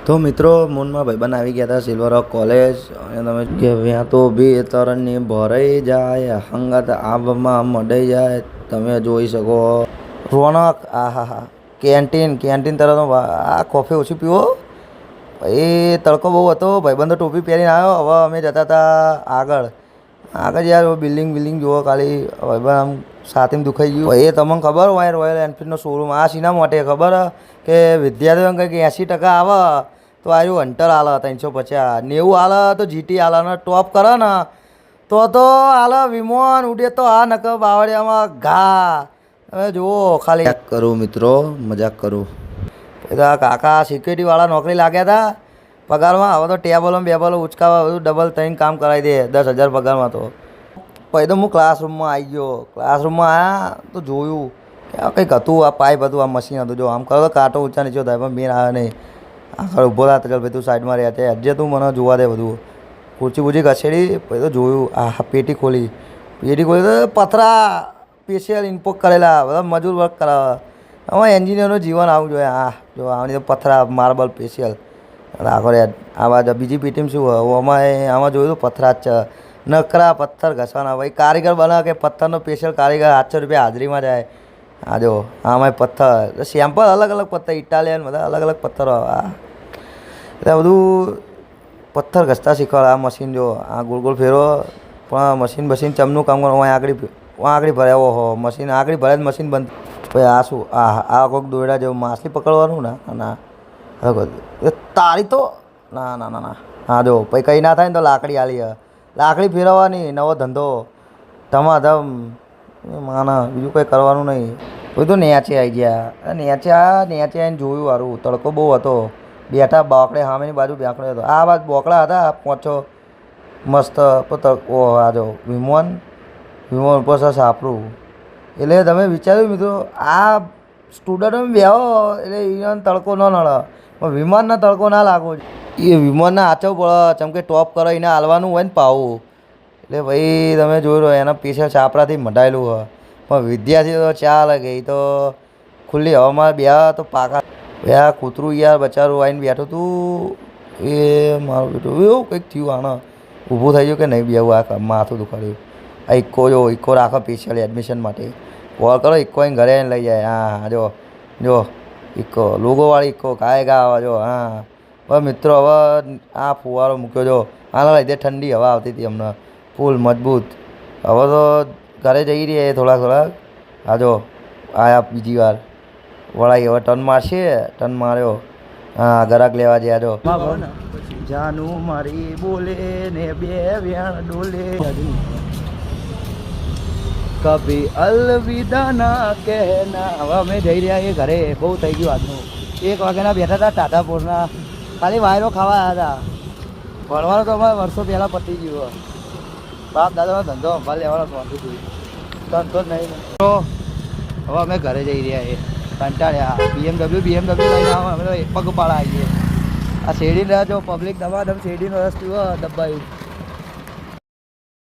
તો મિત્રો મૂનમાં ભાઈબંધ આવી ગયા હતા સિલ્વર રોક કોલેજ અને તમે કે ત્યાં તો બી તરણની ભરાઈ જાય હંગાત આબમાં મડાઈ જાય તમે જોઈ શકો રોનક હા કેન્ટીન તરફ આ કોફી ઓછી પીવો એ તડકો બહુ હતો ભાઈબંધો ટોપી પહેરીને આવ્યો હવે અમે જતા હતા આગળ યાર બિલ્ડિંગ જુઓ ખાલી ભાઈબંધ આમ સાથેમાં દુખાઈ ગયું એ તમને ખબર હોય રોયલ એનફિલ્ડનો શોરૂમ આ સીના માટે ખબર કે વિદ્યાર્થીઓ કંઈક 80% આવે તો આવ્યું હન્ટર આલે 350 90 આલે તો જીટી આલે ને ટોપ કરે ને તો આલે વિમાન ઉડે તો આ નક બાવળિયામાં ઘા હવે જુઓ ખાલી કરું મિત્રો મજાક કરું કાકા સિક્યુરિટીવાળા નોકરી લાગ્યા હતા પગારમાં હવે તો ટેબલો ઉચકાવા બધું ડબલ થઈને કામ કરાવી દે 10,000 પગારમાં તો પછી તો હું ક્લાસરૂમમાં આવી ગયો ક્લાસરૂમમાં આવ્યા તો જોયું કે આ કંઈક હતું આ પાઇપ હતું આ મશીન હતું જો આમ કરો તો કાંટો ઊંચા નીચે થાય પણ મેન આવે નહીં આખર ઊભો થા ચાલ ભાઈ તું સાઈડમાં રહ્યા છે હજે તું મને જોવા દે બધું ખુરચી બુરચી ખસેડી પછી તો જોયું આ પેટી ખોલી તો પથરા સ્પેશિયલ ઇમ્પોર્ટ કરેલા બધા મજૂર વર્ક કરાવે હવે એન્જિનિયરનું જીવન આવું જોઈએ હા જો આવની તો પથરા માર્બલ સ્પેશિયલ આખો આવા બીજી પેટીમાં શું આમાં જોયું તો પથરા જ છે નકરા પથ્થર ઘસવાના ભાઈ કારીગર બનાવે કે પથ્થરનો સ્પેશિયલ કારીગર 800 રૂપિયા હાજરીમાં જાય આ જો આમાં પથ્થર સેમ્પલ અલગ પથ્થર ઇટાલિયન બધા અલગ પથ્થરો એટલે બધું પથ્થર ઘસતા શીખવાડે આ મશીન જો આ ગોળ ફેરો પણ મશીન ચમનું કામ કરો આગળ ભરે ઓહો મશીન આગળ ભરે જ મશીન બંધ પછી આ શું આ કોઈક દોરડા જેવું માછલી પકડવાનું ના તારી તો ના હા જો પછી કંઈ ના થાય ને તો લાકડી ફેરવવાની નવો ધંધો ધમાધમ માના બીજું કંઈ કરવાનું નહીં કોઈ તો નેચે આવી ગયા નેચે આવીને જોયું સારું તડકો બહુ હતો બેઠા બોકડે સામેની બાજુ બેકડે હતો આ બાજુ બોકડા હતા પહોંચો મસ્ત તડકો આ જો વિમાન ઉપર સર સાપરું એટલે તમે વિચાર્યું મિત્રો આ સ્ટુડન્ટો બેહો એટલે એને તડકો ન નળે પણ વિમાનના તડકો ના લાગવો એ વિમાનના આચવ પડે જેમ કે ટોપ કરો એને હાલવાનું હોય ને પાવું એટલે ભાઈ તમે જોઈ રહ્યો એના પીછે છાપરાથી મઢાયેલું હોય પણ વિદ્યાર્થી તો ચાલે ગઈ તો ખુલ્લી હવામાં બેહા તો પાકા આ કૂતરું યાર બચારું આવીને બેઠું તું એ મારું બેઠું એવું કંઈક થયું આને ઊભું થઈ ગયું કે નહીં બેવું આ માથું દુખાડ્યું આ ઇક્કો રાખો સ્પેશિયલ એડમિશન માટે કોલ કરો ઇક્કો અહીં ઘરે આવીને લઈ જાય હા જો ઇક્કો લોગોવાળી ઇક્કો ગાય જો હા હવે મિત્રો હવે આ ફુવારો મૂક્યો જો આના લીધે ઠંડી હવા આવતી હતી હમણાં ફૂલ મજબૂત હવે તો ઘરે જઈ રહીએ થોડાક હા જો આયા બીજી વાર વળાઈ હવે ટર્ન મારશે ટર્ન માર્યો હા ગરાક લેવા ગયા જો જાનું મારી બોલે ને બે વ્યાણ ડોલે કભી અલવિદા ના કહેના હવે અમે જઈ રહ્યા છીએ ઘરે બહુ થઈ ગયું આજનું 1 વાગ્યાના બેઠા હતા ટાટાપુરના ખાલી વાયરો ખાવા આવ્યા હતા ભણવાનું તો અમારે વર્ષો પહેલાં પતી ગયું બાપ દાદાનો ધંધો અંભાળ લેવાનો નહોતું ધંધો જ નહીં તો હવે અમે ઘરે જઈ રહ્યા છીએ કંટાળ્યા BMW લઈને આવો અમે તો પગપાળા આવીએ આ શેરડી રહ્યા જો પબ્લિક દબાદમ શેરડીનો રસ પીવો દબાયું